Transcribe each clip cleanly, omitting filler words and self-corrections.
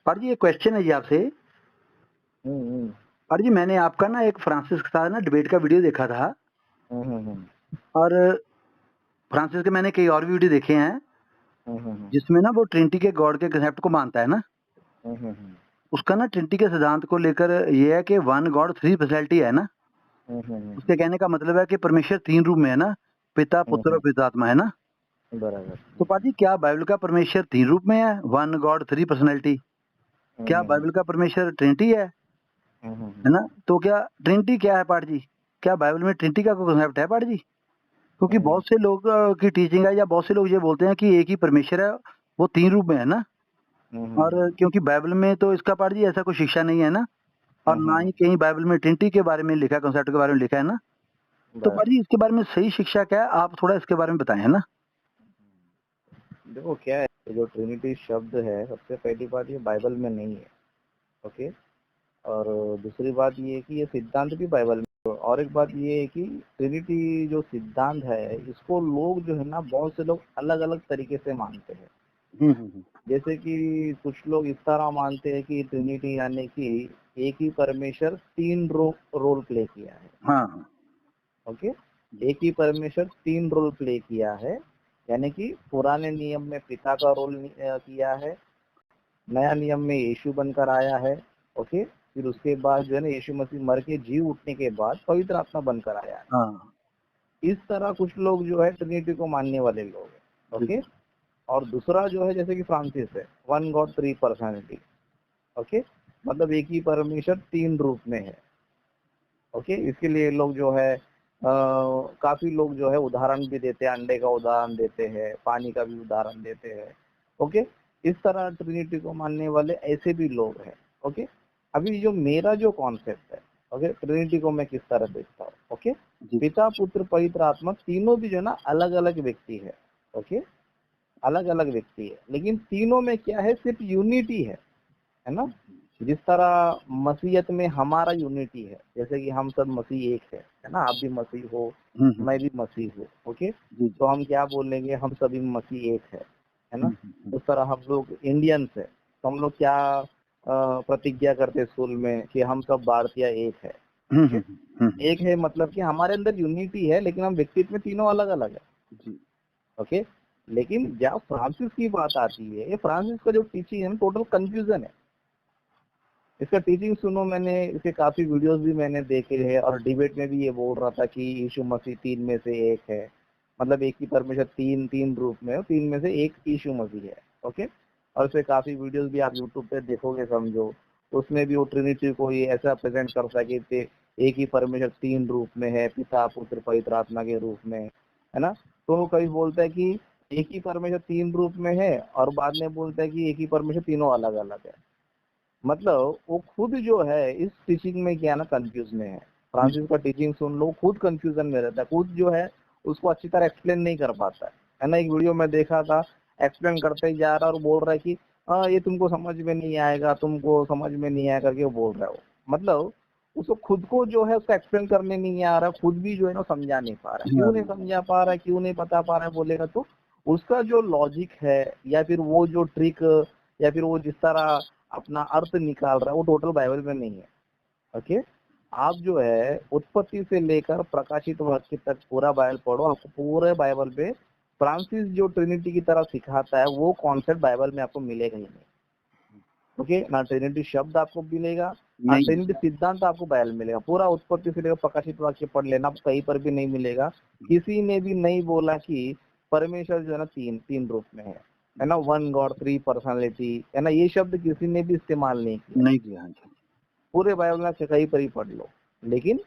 पर जी एक क्वेश्चन है जी आपसे। पर जी मैंने आपका ना एक फ्रांसिस के साथ ना डिबेट का वीडियो देखा था और फ्रांसिस के मैंने कई और भी वीडियो देखे हैं जिसमें ना वो ट्रिनिटी के गॉड के कांसेप्ट को मानता है ना। उसका ना ट्रिनिटी के सिद्धांत को लेकर ये है कि वन गॉड थ्री पर्सनैलिटी है ना। उसके कहने का मतलब है कि परमेश्वर 3 रूप में है ना, पिता, पुत्र और पवित्र आत्मा है ना। बराबर। तो पाजी क्या बाइबल का परमेश्वर 3 रूप में है? One God three personality. क्या बाइबल का परमेश्वर ट्रिनिटी है ना? तो क्या ट्रिनिटी क्या है पाठ जी? क्या बाइबल में ट्रिनिटी का कोई कांसेप्ट है पाठ जी? क्योंकि बहुत से लोग की टीचिंग है या बहुत से लोग ये बोलते हैं कि एक ही परमेश्वर है, वो 3 रूप में है ना। और क्योंकि बाइबल में तो इसका पाठ जी ऐसा कोई शिक्षा नहीं है ना, और ना ही कहीं बाइबल में ट्रिनिटी के बारे में लिखा है, कांसेप्ट के बारे में लिखा है ना। तो पाठ जी इसके बारे में सही शिक्षा क्या है? आप थोड़ा इसके बारे में बताएं, है ना? देखो क्या है, जो ट्रिनिटी शब्द है, सबसे पहली बात ये बाइबल में नहीं है। ओके। और दूसरी बात ये है कि ये सिद्धांत भी बाइबल में है। और एक बात ये है कि ट्रिनिटी जो सिद्धांत है, इसको लोग जो है ना, बहुत से लोग अलग अलग तरीके से मानते हैं। जैसे कि कुछ लोग इस तरह मानते हैं कि ट्रिनिटी यानी कि एक ही परमेश्वर 3 रोल प्ले किया है। हाँ। ओके। एक ही परमेश्वर 3 रोल प्ले किया है, यानी कि पुराने नियम में पिता का रोल किया है, नया नियम में यीशु बनकर आया है। ओके। फिर उसके बाद जो है ना, यीशु मसीह मर के जी उठने के बाद पवित्र आत्मा बनकर आया है। हाँ। इस तरह कुछ लोग जो है ट्रिनिटी को मानने वाले लोग हैं। ओके। और दूसरा जो है, जैसे कि फ्रांसिस है, one God three personality. Okay. मतलब एक ही परमेश्वर 3 रूप में है। ओके। इसके लिए लोग जो है काफी लोग जो है उदाहरण भी देते हैं, अंडे का उदाहरण देते हैं, पानी का भी उदाहरण देते हैं। ओके। इस तरह ट्रिनिटी को मानने वाले ऐसे भी लोग हैं। ओके। अभी जो मेरा जो कॉन्सेप्ट है, ओके, ट्रिनिटी को मैं किस तरह देखता हूँ। ओके। पिता, पुत्र, पवित्र आत्मा तीनों भी जो है ना अलग अलग व्यक्ति है। ओके। अलग अलग व्यक्ति है, लेकिन तीनों में क्या है, सिर्फ यूनिटी है ना। जिस तरह मसीहत में हमारा यूनिटी है, जैसे कि हम सब मसीह एक है ना। आप भी मसीह हो, मैं भी मसीह हूँ। ओके। तो हम क्या बोलेंगे, हम सभी मसीह एक है ना। उस तरह हम लोग इंडियंस है, तो हम लोग क्या प्रतिज्ञा करते स्कूल में कि हम सब भारतीय एक है। एक है, मतलब कि हमारे अंदर यूनिटी है, लेकिन हम व्यक्तित्व में तीनों अलग अलग है। ओके। लेकिन जब फ्रांसिस की बात आती है, ये फ्रांसिस का जो टीचिंग है टोटल कंफ्यूजन है। इसका टीचिंग सुनो, मैंने इसके काफी वीडियोस भी मैंने देखे हैं, और डिबेट में भी ये बोल रहा था कि यीशु मसीह 3 में से एक है। मतलब एक ही परमेश्वर तीन तीन रूप में है, 3 में से एक यीशु मसीह है। ओके। और इसके काफी वीडियोस भी आप यूट्यूब पे देखोगे, समझो, उसमें भी वो ट्रिनिटी को ये ऐसा प्रेजेंट करता है कि एक ही परमेश्वर 3 रूप में है, पिता, पुत्र, पवित्र आत्मा के रूप में, है ना। तो कभी बोलता है कि एक ही परमेश्वर 3 रूप में है, और बाद में बोलता है कि एक ही परमेश्वर तीनों अलग अलग है। मतलब वो खुद जो है इस टीचिंग में क्या ना, कंफ्यूज में है। फ्रांसिस का टीचिंग सुन लो, खुद कंफ्यूजन में रहता है, खुद जो है उसको अच्छी तरह एक्सप्लेन नहीं कर पाता है ना। एक वीडियो में देखा था, एक्सप्लेन करते ही जा रहा और बोल रहा है कि हाँ, ये तुमको समझ में नहीं आएगा, तुमको समझ में नहीं आएगा करके वो बोल रहा है। वो मतलब उसको खुद को जो है उसका एक्सप्लेन करने नहीं आ रहा, खुद भी जो है ना समझा नहीं पा रहा है। क्यों नहीं समझा पा रहा है, क्यों नहीं बता पा रहा है बोलेगा तो, उसका जो लॉजिक है, या फिर वो जो ट्रिक, या फिर वो जिस तरह अपना अर्थ निकाल रहा है, वो टोटल बाइबल में नहीं है। ओके। आप जो है उत्पत्ति से लेकर प्रकाशित वाक्य तक पूरा बाइबल पढ़ो, आपको पूरे बाइबल पे फ्रांसिस जो ट्रिनिटी की तरफ सिखाता है, वो कॉन्सेप्ट बाइबल में आपको मिलेगा ही नहीं। ओके। ना ट्रिनिटी शब्द आपको मिलेगा, ना ट्रिनिटी सिद्धांत आपको बाइबल मिलेगा। पूरा उत्पत्ति से लेकर प्रकाशित वाक्य पढ़ लेना, आपको कहीं पर भी नहीं मिलेगा। किसी ने भी नहीं बोला कि परमेश्वर जो है ना तीन तीन रूप में है ना, वन गॉड थ्री पर्सनालिटी, है ना, ये शब्द किसी ने भी इस्तेमाल नहीं किया। पूरे बाइबल में से कहीं पर ही पढ़ लो। लेकिन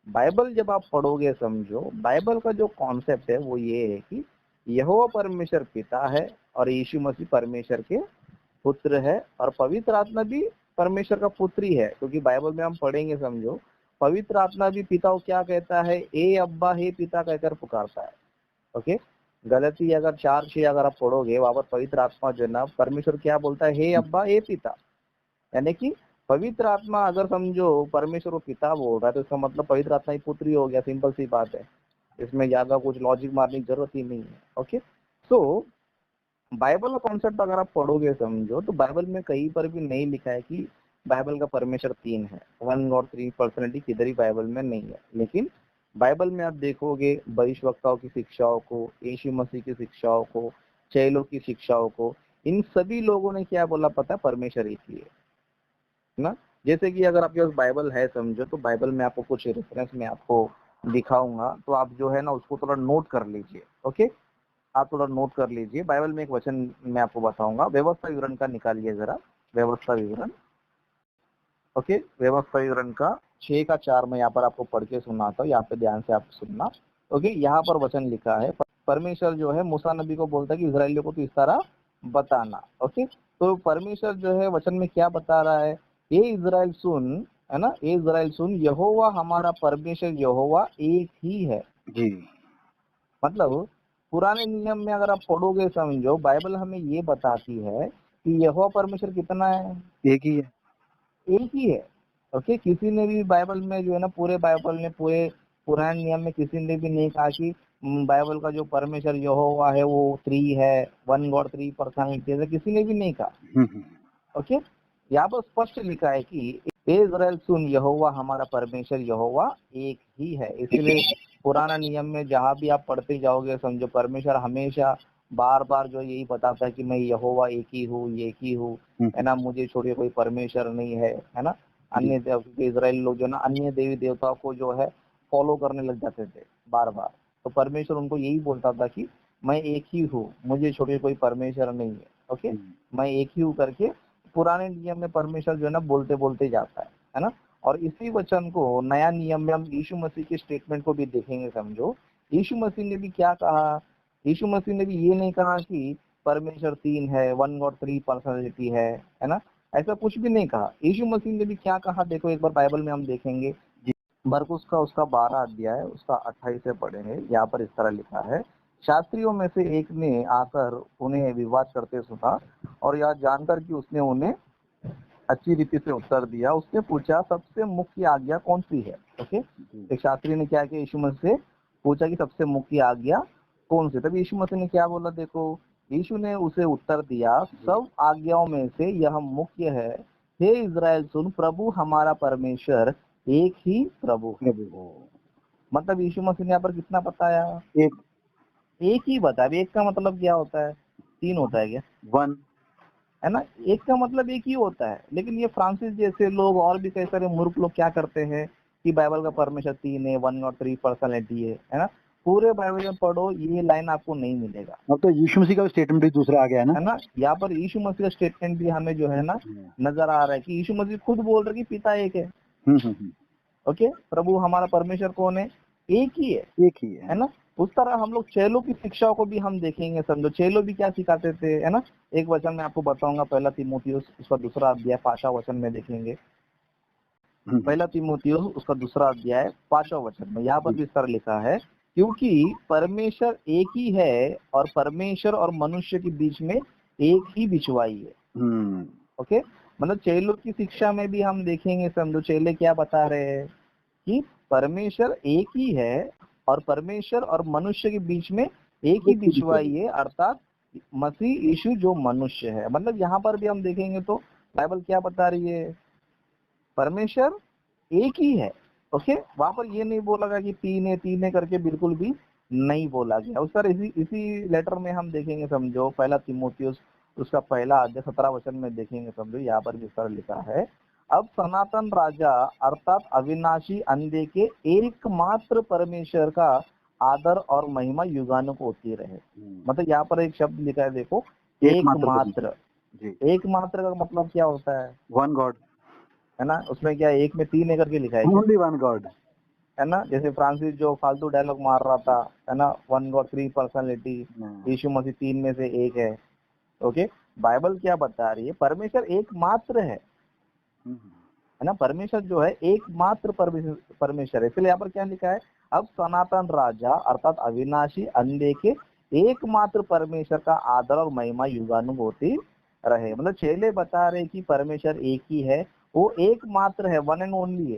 बाइबल जब आप पढ़ोगे, समझो, बाइबल का जो कॉन्सेप्ट है वो ये है कि यहोवा परमेश्वर पिता है, और यीशु मसीह परमेश्वर के पुत्र है, और पवित्र आत्मा भी परमेश्वर का पुत्र ही है। क्योंकि बाइबल में हम पढ़ेंगे, समझो, पवित्र आत्मा भी पिता को क्या कहता है, ए अब्बा हे पिता कहकर पुकारता है। ओके। गलती अगर 4:6 अगर आप पढ़ोगे, वहां पर पवित्र आत्मा जो है ना, परमेश्वर क्या बोलता है, हे अब्बा हे पिता। यानी कि पवित्र आत्मा अगर समझो परमेश्वर को पिता बोल रहा है, तो इसका मतलब पवित्र आत्मा ही पुत्री हो गया। सिंपल सी बात है, इसमें ज्यादा कुछ लॉजिक मारने की जरूरत ही नहीं है। ओके। सो बाइबल का कॉन्सेप्ट अगर आप पढ़ोगे समझो तो बाइबल में कहीं पर भी नहीं लिखा है कि बाइबल का परमेश्वर 3 है, 1 गॉड 3 पर्सनैलिटी किधर ही बाइबल में नहीं है। लेकिन बाइबल में आप देखोगे भविष्यवक्ताओं की शिक्षाओं को, यीशु मसीह की शिक्षाओं को, चेलों की शिक्षाओं को, इन सभी लोगों ने क्या बोला पता है? परमेश्वर एक ही है ना। जैसे कि अगर आपके पास बाइबल है समझो तो बाइबल में आपको कुछ रेफरेंस में आपको दिखाऊंगा, तो आप जो है ना उसको थोड़ा नोट कर लीजिए। ओके, आप थोड़ा नोट कर लीजिए। बाइबल में एक वचन मैं आपको बताऊंगा, व्यवस्था विवरण का निकालिए जरा, व्यवस्था विवरण। ओके, व्यवस्था विवरण का 6 का 4 में यहाँ पर आपको पढ़ के सुनाता हूँ, यहाँ पे ध्यान से आप सुनना। ओके, यहाँ पर वचन लिखा है, परमेश्वर जो है मूसा नबी को बोलता है कि इजरायलियों को तो इस तरह बताना। ओके, तो परमेश्वर जो है वचन में क्या बता रहा है? ये इजराइल सुन, है ना, ये इजराइल सुन, यहोवा हमारा परमेश्वर यहोवा एक ही है। जी। मतलब पुराने नियम में अगर आप पढ़ोगे समझो, बाइबल हमें ये बताती है कि यहोवा परमेश्वर कितना है? एक ही है। एक ही है। ओके, किसी ने भी बाइबल में जो है ना, पूरे बाइबल में, पूरे पुराने नियम में किसी ने भी नहीं कहा कि बाइबल का जो परमेश्वर यहोवा है वो 3 है, 1 गॉड 3 पर्सनालिटी है, किसी ने भी नहीं कहा। ओके, यहाँ पर स्पष्ट लिखा है कि इजराइल सुन, यहोवा हमारा परमेश्वर यहोवा एक ही है। इसलिए पुराना नियम में जहां भी आप पढ़ते जाओगे समझो, परमेश्वर हमेशा बार बार जो यही बताता है कि मैं यहोवा एक ही हूँ, एक ही हूँ, है ना, मुझे छोड़िए कोई परमेश्वर नहीं है ना। अन्य इजराइल लोग जो ना अन्य देवी देवताओं को जो है फॉलो करने लग जाते थे बार बार, तो परमेश्वर उनको यही बोलता था कि मैं एक ही हूँ, मुझे छोड़िए कोई परमेश्वर नहीं है। ओके, मैं एक ही हूँ करके पुराने नियम में परमेश्वर जो है ना बोलते बोलते जाता है ना। और इसी वचन को नया नियम में हम यीशु मसीह के स्टेटमेंट को भी देखेंगे समझो। यीशु मसीह ने भी क्या कहा? यीशु मसीह ने भी ये नहीं कहा कि परमेश्वर 3 है, 1 गॉड 3 पर्सनालिटी है ना, ऐसा कुछ भी नहीं कहा। यीशु मसीह ने भी क्या कहा देखो, एक बार बाइबल में हम देखेंगे, मरकुस का उसका 12 अध्याय उसका 28 से पढ़ेंगे। यहाँ पर इस तरह लिखा है, शास्त्रियों में से एक ने आकर उन्हें विवाद करते सुना और यह जानकर कि उसने उन्हें अच्छी रीति से उत्तर दिया, उसने पूछा सबसे मुख्य आज्ञा कौन सी है। ओके, एक शास्त्री ने क्या किया, यीशु मसीह से पूछा कि सबसे मुख्य आज्ञा कौन सी। तभी यीशु मसीह ने क्या बोला देखो, यीशु ने उसे उत्तर दिया, सब आज्ञाओं में से यह मुख्य है, हे इजराइल सुन, प्रभु हमारा परमेश्वर एक ही प्रभु है। मतलब यीशु मसीह ने यहाँ पर कितना बताया? एक ही बताया। एक का मतलब क्या होता है? 3 होता है क्या? 1 है ना, एक का मतलब एक ही होता है। लेकिन ये फ्रांसिस जैसे लोग और भी कई सारे मूर्ख लोग क्या करते हैं कि बाइबल का परमेश्वर 3 है, 1 और 3 पर्सनालिटी है ना। पूरे बाइबल में पढ़ो, ये लाइन आपको नहीं मिलेगा। अब तो यीशु मसीह का स्टेटमेंट भी दूसरा आ गया है ना। यहाँ पर यीशु मसीह का स्टेटमेंट भी हमें जो है ना नजर आ रहा है कि यीशु मसीह खुद बोल रहे कि पिता एक है। ओके, प्रभु हमारा परमेश्वर कौन है? एक ही है ना। उस तरह हम लोग चेलों की शिक्षाओं को भी हम देखेंगे समझो, चेलो भी क्या सिखाते थे, है ना। एक वचन में आपको बताऊंगा, 1 तीमुथियुस उसका 2 अध्याय 5वां वचन में देखेंगे। 1 तीमुथियुस उसका 2 अध्याय 5वां वचन में यहाँ पर भी इस तरह लिखा है, क्योंकि परमेश्वर एक ही है और परमेश्वर और मनुष्य के बीच में एक ही बिछवाई है। ओके, मतलब चेलों की शिक्षा में भी हम देखेंगे समझो, चेले क्या बता रहे हैं कि परमेश्वर एक ही है और परमेश्वर और मनुष्य के बीच में एक ही बिछवाई है, अर्थात मसीह यीशु जो मनुष्य है। मतलब यहाँ पर भी हम देखेंगे तो बाइबल क्या बता रही है, परमेश्वर एक ही है। ओके, वहां पर ये नहीं बोला कि 3 है करके, बिल्कुल भी नहीं बोला गया। उस तरह इसी लेटर में हम देखेंगे समझो, 1 तीमुथियुस उसका 1 अध्याय 17 वचन में देखेंगे समझो, यहाँ पर भी इस तरह लिखा है, अब सनातन राजा अर्थात अविनाशी अंधे के एकमात्र परमेश्वर का आदर और महिमा युगानुग होती रहे। मतलब यहाँ पर एक शब्द लिखा है देखो, एकमात्र। एकमात्र का मतलब क्या होता है? 1 गॉड, है ना। उसमें क्या एक में 3 है करके लिखा है, ओनली 1 गॉड, है ना। जैसे फ्रांसिस जो फालतू डायलॉग मार रहा था, है ना, 1 गॉड 3 पर्सनालिटी, यीशु मसीह 3 में से एक है। ओके, बाइबल क्या बता रही है, परमेश्वर एकमात्र है ना। परमेश्वर जो है एकमात्र परमेश्वर है। इसलिए यहाँ पर क्या लिखा है, अब सनातन राजा अर्थात अविनाशी अंधे के एकमात्र परमेश्वर का आदर और महिमा युगानुग होती रहे। मतलब चेले बता रहे कि परमेश्वर एक ही है, वो एकमात्र है, 1 एंड ओनली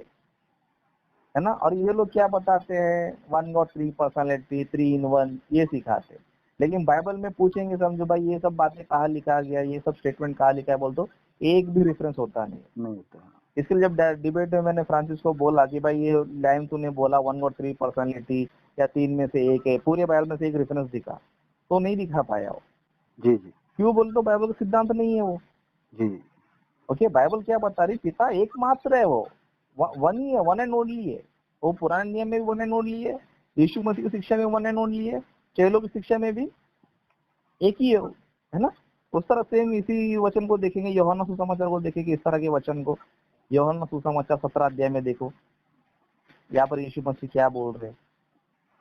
है ना। और ये लोग क्या बताते हैं, 1 गॉड 3 पर्सनालिटी, 3 in 1 ये सिखाते। लेकिन बाइबल में पूछेंगे समझो भाई ये सब बातें कहाँ लिखा गया, ये सब स्टेटमेंट कहाँ लिखा है, बोल तो एक भी रेफरेंस होता नहीं होता। इसके लिए जब डिबेट में मैंने फ्रांसिस को बोला कि भाई ये लाइन तूने बोला 1 और 3 पर्सनालिटी या 3 में से एक है, पूरे बाइबल में से एक रेफरेंस दिखा, तो नहीं दिखा पाया वो। जी जी क्यों बोल तो बाइबल का सिद्धांत नहीं है वो। जी ओके, बाइबल क्या बता रही, पिता एकमात्र है, वो वन ही है, वन एंड ओनली है। वो पुराने नियम में भी वन एंड ओनली है, यीशु मसीह की शिक्षा में वन एंड ओनली है, चेलों की शिक्षा में भी एक ही है वो, है ना। उस तरह सेम इसी वचन को देखेंगे, यूहन्ना सुसमाचार को देखेंगे, इस तरह के वचन को यूहन्ना सुसमाचार 17 अध्याय में देखो, यहाँ पर यीशु मसीह क्या बोल रहे हैं।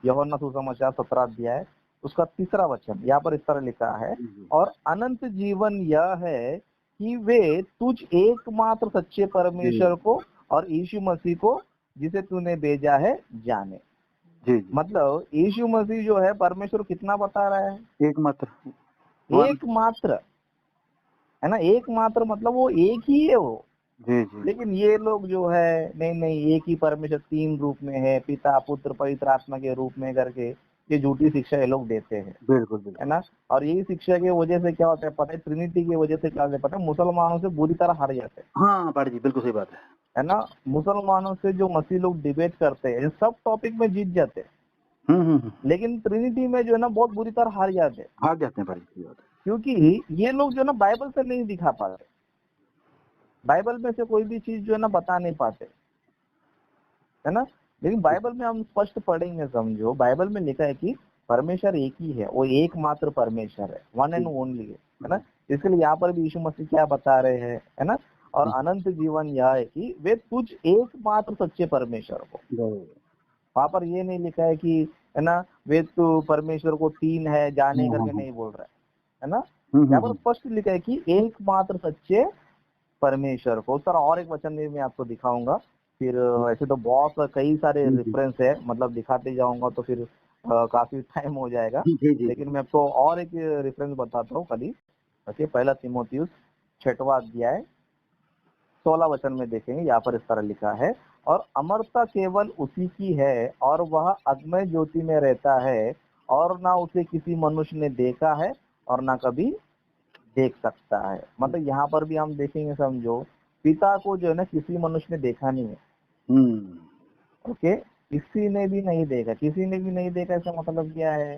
यूहन्ना सुसमाचार 17 अध्याय उसका 3रा वचन, यहाँ पर इस तरह लिखा है, और अनंत जीवन यह है कि वे तुझ एकमात्र सच्चे परमेश्वर को और यीशु मसीह को जिसे तूने भेजा है जाने। जी जी मतलब यीशु मसीह जो है परमेश्वर कितना बता रहा है, एकमात्र, है ना, एकमात्र मतलब वो एक ही है वो। जी जी लेकिन ये लोग जो है नहीं एक ही परमेश्वर 3 रूप में है, पिता पुत्र पवित्र आत्मा के रूप में करके ये झूठी शिक्षा ये लोग देते हैं, बिल्कुल बिल्कुल, है ना। और यही शिक्षा की वजह से क्या होता है पता है, ट्रिनिटी की वजह से क्या होता है पता है, मुसलमानों से बुरी तरह हार जाते हैं, हाँ पाठी जी बिल्कुल सही बात है ना। मुसलमानों से जो मसीह लोग डिबेट करते हैं सब टॉपिक में जीत जाते हैं, लेकिन ट्रिनिटी में जो है ना बहुत बुरी तरह हार जाते हैं, हार जाते हैं पाठी जी, बात है। क्योंकि ये लोग जो है ना बाइबल से नहीं दिखा पाते, बाइबल में से कोई भी चीज जो है ना बता नहीं पाते, है ना। लेकिन बाइबल में हम स्पष्ट पढ़ेंगे समझो, बाइबल में लिखा है कि परमेश्वर एक ही है, वो एकमात्र परमेश्वर है, वन एंड ओनली है ना। इसलिए यहाँ पर भी यीशु मसीह क्या बता रहे हैं, है ना, और अनंत जीवन यह है कि वे तुझ एकमात्र सच्चे परमेश्वर को। वहां पर ये नहीं लिखा है कि, है ना, वे तो परमेश्वर को 3 है जाने करके नहीं बोल रहा है ना। यहाँ पर स्पष्ट लिखा है कि एकमात्र सच्चे परमेश्वर को। सर और एक वचन में मैं आपको दिखाऊंगा, फिर ऐसे तो बहुत कई सारे रेफरेंस है, मतलब दिखाते जाऊंगा तो फिर काफी टाइम हो जाएगा, लेकिन मैं आपको और एक रेफरेंस बताता हूँ खाली। ओके, 1 तीमुथियुस 6वां अध्याय 16 वचन में देखेंगे, यहाँ पर इस तरह लिखा है, और अमरता केवल उसी की है और वह अग्मय ज्योति में रहता है, और ना उसे किसी मनुष्य ने देखा है और ना कभी देख सकता है। मतलब यहाँ पर भी हम देखेंगे समझो, पिता को जो है ना किसी मनुष्य ने देखा नहीं है। ओके, किसी ने भी नहीं देखा, किसी ने भी नहीं देखा, इसका मतलब क्या है,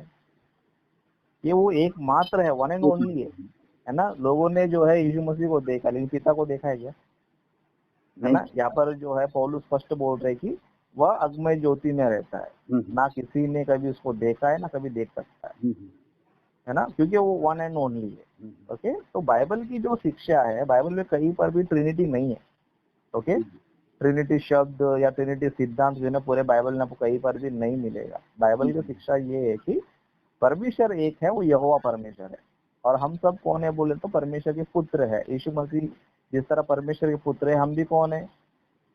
ये वो एकमात्र है, वन एंड ओनली है ना। लोगों ने जो है यीशु मसीह को देखा, लेकिन पिता को देखा है क्या, है ना। यहाँ पर जो है पौलुस स्पष्ट बोल रहे कि वह अग्मय ज्योति में रहता है, ना किसी ने कभी उसको देखा है ना कभी देख सकता है ना, क्योंकि वो वन एंड ओनली है। ओके, तो बाइबल की जो शिक्षा है, बाइबल में कहीं पर भी ट्रिनिटी नहीं है। ओके, ट्रिनिटी शब्द या ट्रिनिटी सिद्धांत जो है ना पूरे बाइबल में आपको कहीं पर भी नहीं मिलेगा। बाइबल की शिक्षा ये है कि परमेश्वर एक है, वो यहोवा परमेश्वर है, और हम सब कौन है बोले तो परमेश्वर के पुत्र है। यीशु मसीह जिस तरह परमेश्वर के पुत्र है, हम भी कौन है,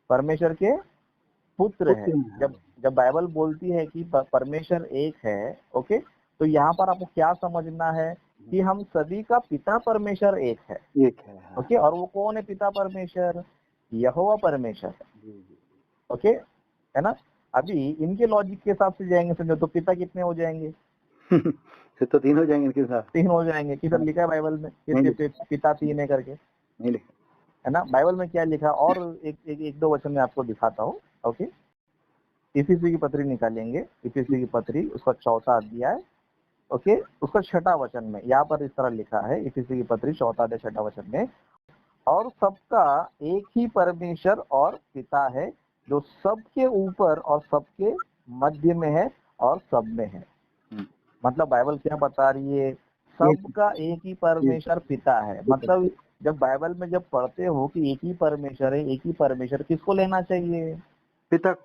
परमेश्वर के पुत्र है। जब बाइबल बोलती है कि परमेश्वर एक है, ओके, तो यहाँ पर आपको क्या समझना है कि हम सभी का पिता परमेश्वर एक है, ओके, और वो कौन है पिता परमेश्वर, यहोवा परमेश्वर है। ओके, है ना। अभी इनके लॉजिक के हिसाब से जाएंगे समझो, तो पिता कितने हो जाएंगे फिर तो 3 हो जाएंगे इनके साथ, 3 हो जाएंगे। किधर लिखा है बाइबल में कि पिता 3 है करके, नहीं लिखा, है ना। बाइबल में क्या लिखा, और एक दो वचन में आपको दिखाता हूँ। ओके, इफिसी की पत्री निकालेंगे, इफिसी की पत्री उसका 4वां अध्याय, ओके, उसका 6वां वचन में यहाँ पर इस तरह लिखा है, इफिसी की पत्री 4वां अध्याय 6वां वचन में, और सबका एक ही परमेश्वर और पिता है, जो सबके ऊपर और सबके मध्य में है और सब में है। मतलब बाइबल क्या बता रही है, सबका एक ही परमेश्वर पिता है। मतलब जब बाइबल में जब पढ़ते हो कि एक ही परमेश्वर है, एक ही परमेश्वर, किसको लेना चाहिए, पिता,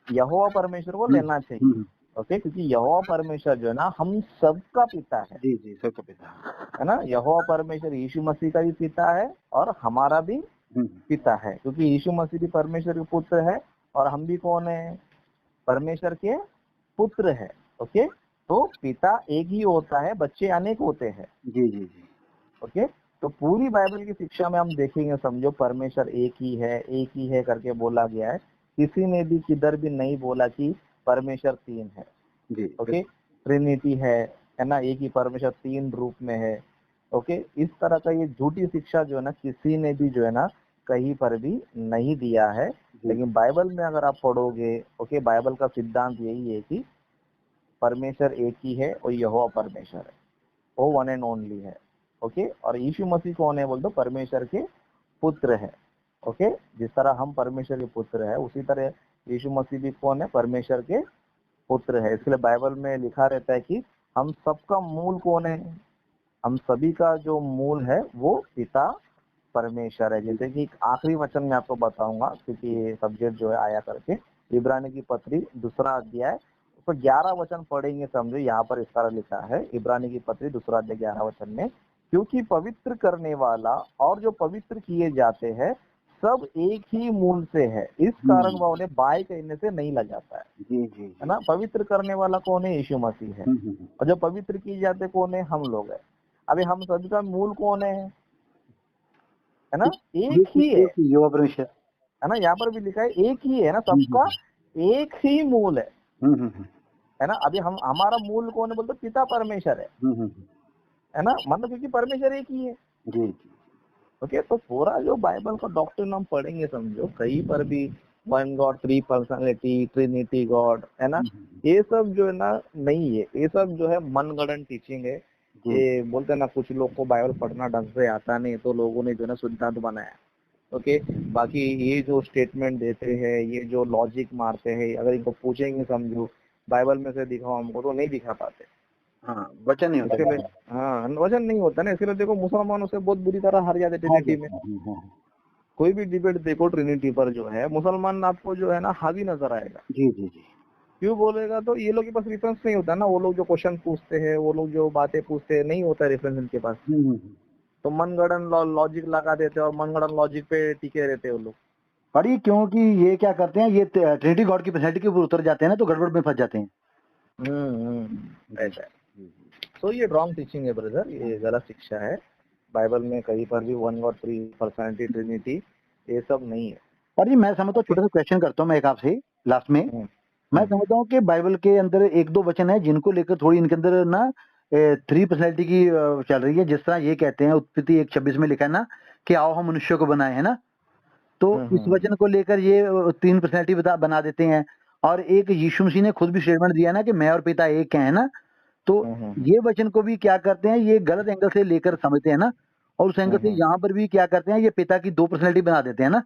यहोवा परमेश्वर को लेना चाहिए। ओके, क्योंकि यहोवा परमेश्वर जो है ना हम सबका पिता है, जी जी सबका पिता है ना। यहोवा परमेश्वर यीशु मसीह का भी पिता है और हमारा भी पिता है, क्योंकि यीशु मसीह भी परमेश्वर के पुत्र है और हम भी कौन है, परमेश्वर के पुत्र है। ओके, तो पिता एक ही होता है, बच्चे अनेक होते हैं। जी जी जी, ओके, तो पूरी बाइबल की शिक्षा में हम देखेंगे समझो, परमेश्वर एक ही है करके बोला गया है। किसी ने भी किधर भी नहीं बोला कि परमेश्वर 3 है। जी, ओके, ट्रिनिटी है, है ना, एक ही परमेश्वर तीन रूप में है। ओके, इस तरह का ये झूठी शिक्षा जो है ना किसी ने भी जो है ना कहीं पर भी नहीं दिया है। लेकिन बाइबल में अगर आप पढ़ोगे, ओके, बाइबल का सिद्धांत यही है कि परमेश्वर एक ही है और यहोवा परमेश्वर है, वो वन एंड ओनली है। ओके, और यीशु मसीह कौन है बोल दो, परमेश्वर के पुत्र है। ओके, जिस तरह हम परमेश्वर के पुत्र है उसी तरह यीशु मसीह भी कौन है, परमेश्वर के पुत्र है। इसलिए बाइबल में लिखा रहता है कि हम सबका मूल कौन है, हम सभी का जो मूल है वो पिता परमेश्वर है। जैसे कि आखिरी वचन में आपको बताऊंगा, क्योंकि ये सब्जेक्ट जो है आया करके, इब्रानी की पत्री 2 अध्याय उसको 11 वचन पढ़ेंगे, समझो यहाँ पर इस तरह लिखा है, इब्रानी की पत्री 2 अध्याय 11 वचन में, क्योंकि पवित्र करने वाला और जो पवित्र किए जाते हैं सब एक ही मूल से है, इस कारण वह उन्हें बाय कहने से नहीं लगाता है। जी जी है ना, पवित्र करने वाला कौन है, यीशु मसीह है, और जो पवित्र किए जाते कौन है, हम लोग है। अभी हम सभी का मूल कौन है ना, एक ही है। युवा परमेश्वर, है ना, यहाँ पर भी लिखा है एक ही है ना, सबका एक ही मूल है ना। अभी हम हमारा मूल कौन है बोलते, पिता परमेश्वर है ना, मतलब क्योंकि परमेश्वर एक ही है। जी ओके, तो पूरा जो बाइबल का डॉक्ट्रिन हम पढ़ेंगे, समझो कहीं पर भी one God, three personality, Trinity God, है ना, ये सब जो है ना नहीं है, ये सब जो है मनगढ़ंत टीचिंग है। ये बोलते हैं ना, कुछ लोग को बाइबल पढ़ना ढंग से आता नहीं, तो लोगों ने जो है ना सिद्धांत बनाया। ओके, बाकी ये जो स्टेटमेंट देते हैं, ये जो लॉजिक मारते हैं, अगर इनको पूछेंगे समझो बाइबल में से दिखाओ हमको, तो नहीं दिखा पाते। हाँ, वचन नहीं होता। इसलिए हाँ, वचन नहीं होता ना, इसलिए देखो मुसलमानों से बहुत बुरी तरह हार जाते ट्रिनिटी में। कोई भी डिबेट देखो ट्रिनिटी पर जो है, मुसलमान आपको जो है ना हावी नजर आएगा। जी जी जी, क्यों बोलेगा, तो ये लोग के पास रेफरेंस नहीं होता ना, वो लोग जो क्वेश्चन पूछते हैं, वो लोग जो बातें पूछते हैं, नहीं होता रेफरेंस इनके पास, तो मनगढ़ंत लॉजिक लगा देते हैं और मनगढ़ंत लॉजिक पे टिके रहते हैं वो लोग। और ये क्योंकि ये क्या करते हैं, ये ट्रिनिटी गॉड की पर्सनैलिटी के ऊपर उतर जाते हैं ना, तो गड़बड़ में फंस जाते हैं। ऐसा है। तो ये रॉन्ग टीचिंग है ब्रदर, ये गलत शिक्षा है। बाइबल में कहीं पर भी one God, three personality, Trinity, ये सब नहीं है। और ये मैं समझता हूँ, छोटा सा क्वेश्चन करता हूँ मैं एक आपसे लास्ट में। मैं समझता हूँ कि बाइबल के अंदर एक दो वचन है जिनको लेकर थोड़ी इनके अंदर ना थ्री पर्सनैलिटी की चल रही है। जिस तरह ये कहते हैं, उत्पत्ति 1:26 में लिखा है ना कि आओ हम मनुष्य को बनाए, है ना, तो इस वचन को लेकर ये तीन पर्सनैलिटी बना देते हैं। और एक यीशु मसीह ने खुद भी स्टेटमेंट दिया ना कि मैं और पिता एक है ना, तो ये वचन को भी क्या करते हैं, ये गलत एंगल से लेकर समझते हैं ना, और उस एंगल से यहाँ पर भी क्या करते हैं, ये पिता की दो पर्सनैलिटी बना देते हैं ना।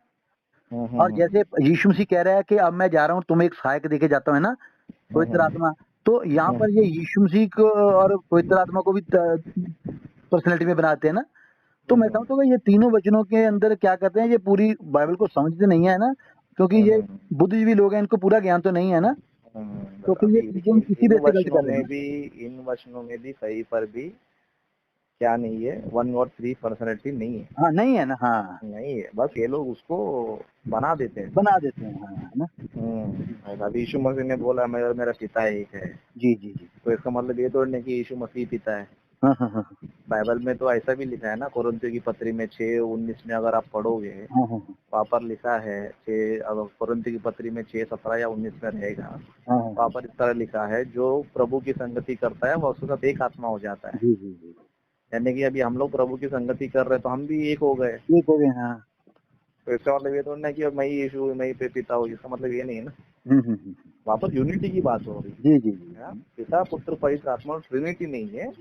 और जैसे यीशु मसीह कह रहा है कि अब मैं जा रहा हूँ, तुम्हें एक सहायक देके जाता हूँ, है ना, पवित्र आत्मा, तो यहाँ पर ये यीशु मसीह को और पवित्र आत्मा को भी पर्सनैलिटी में बनाते हैं ना। तो मैं समझता हूँ कि ये तीनों वचनों के अंदर क्या करते हैं, ये पूरी बाइबल को समझते नहीं है ना, क्योंकि ये बुद्धिजीवी लोग हैं, इनको पूरा ज्ञान तो नहीं है ना, तो फिर ये चीजें इसी बेस पे गलत कर रहे हैं। इन वचनों में भी कहीं पर भी क्या नहीं है, वन गॉड, थ्री पर्सनालिटी नहीं है। हाँ, नहीं है ना, हाँ, नहीं है, बस ये लोग उसको बना देते हैं, हाँ, है ना। अभी यीशु मसीह ने बोला मेरा पिता एक है, जी जी जी, तो इसका मतलब ये तो नहीं कि यीशु मसीह पिता है। हाँ हाँ हाँ, बाइबल में तो ऐसा भी लिखा है ना, कोरिन्थियों की पत्री में 6:19 में अगर आप पढ़ोगे, हाँ हाँ, वहाँ पर लिखा है, कोरिन्थियों की पत्री में 6:17 या 19 में रहेगा, हाँ, वहाँ पर इस तरह लिखा है, जो प्रभु की संगति करता है वह उसके साथ एक आत्मा हो जाता है। जी जी जी, यानी कि अभी हम लोग प्रभु की संगति कर रहे हैं तो हम भी एक हो गए। एक हो गए, हाँ, तो इसका मतलब ये तो नहीं कि मैं ही यीशु, मैं ही पिता हूँ, इसका मतलब ये नहीं है ना। हम्म, वहाँ पर यूनिटी की बात हो रही जी जी जी, है, पिता, पुत्र, पवित्र आत्मा, ट्रिनिटी नहीं है,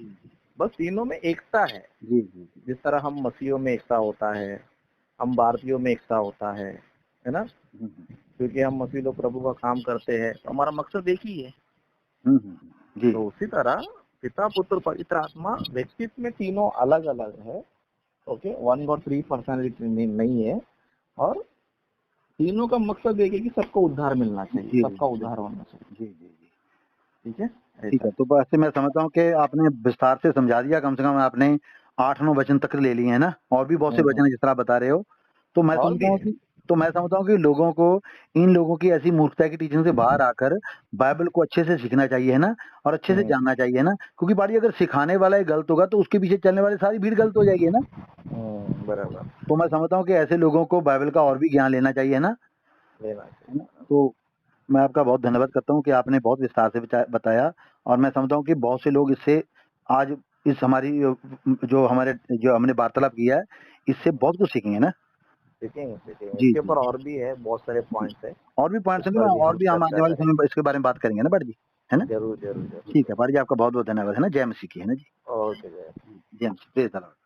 बस तीनों में एकता है। जी जी, जिस तरह हम मसीहों में एकता होता है, हम भारतीयों में एकता होता है ना, क्योंकि हम मसीह लोग प्रभु का काम करते हैं, तो हमारा मकसद एक ही है। जी, तो उसी तरह पिता, पुत्र, पवित्र आत्मा व्यक्तित्व में तीनों अलग अलग है। Okay, one God, three personality नहीं है, और तीनों का मकसद एक है कि सबको उद्धार मिलना चाहिए, सबका उद्धार होना चाहिए। जी जी जी, ठीक है, ठीक है। तो बस मैं समझता हूँ कि आपने विस्तार से समझा दिया, कम से कम आपने 8-9 वचन तक ले लिए हैं ना, और भी बहुत से वचन है जिस तरह आप बता रहे हो। तो मैं समझता हूँ कि लोगों को, इन लोगों की ऐसी मूर्खता की टीचिंग से बाहर आकर बाइबल को अच्छे से सीखना चाहिए, है ना, और अच्छे से जानना चाहिए, है ना, क्योंकि बाड़ी अगर सिखाने वाला ही गलत होगा तो उसके पीछे चलने वाली सारी भीड़ गलत हो जाएगी, है ना। बराबर, तो मैं समझता हूँ कि ऐसे लोगों को बाइबल का और भी ज्ञान लेना चाहिए, है ना, लेना है ना। तो मैं आपका बहुत धन्यवाद करता हूँ कि आपने बहुत विस्तार से बताया, और मैं समझता हूँ कि बहुत से लोग इससे आज इस हमारी जो हमने वार्तालाप किया है, इससे बहुत कुछ सीखेंगे ना। सीखेंगे जी, इसके जी। ऊपर और भी है, बहुत सारे पॉइंट्स है, और भी पॉइंट्स उस हैं पर ना, भी और भी हम चर्चा आने वाले करेंगे। समय में इसके बारे में बात करेंगे ना पाठ जी, है ना? जरूर जरूर जरूर। ठीक है पाठ जी, आपका बहुत-बहुत धन्यवाद, है ना? जय मसीह की, है ना जी? ओके जय। जय मसीह, प्रेज़ द लॉर्ड।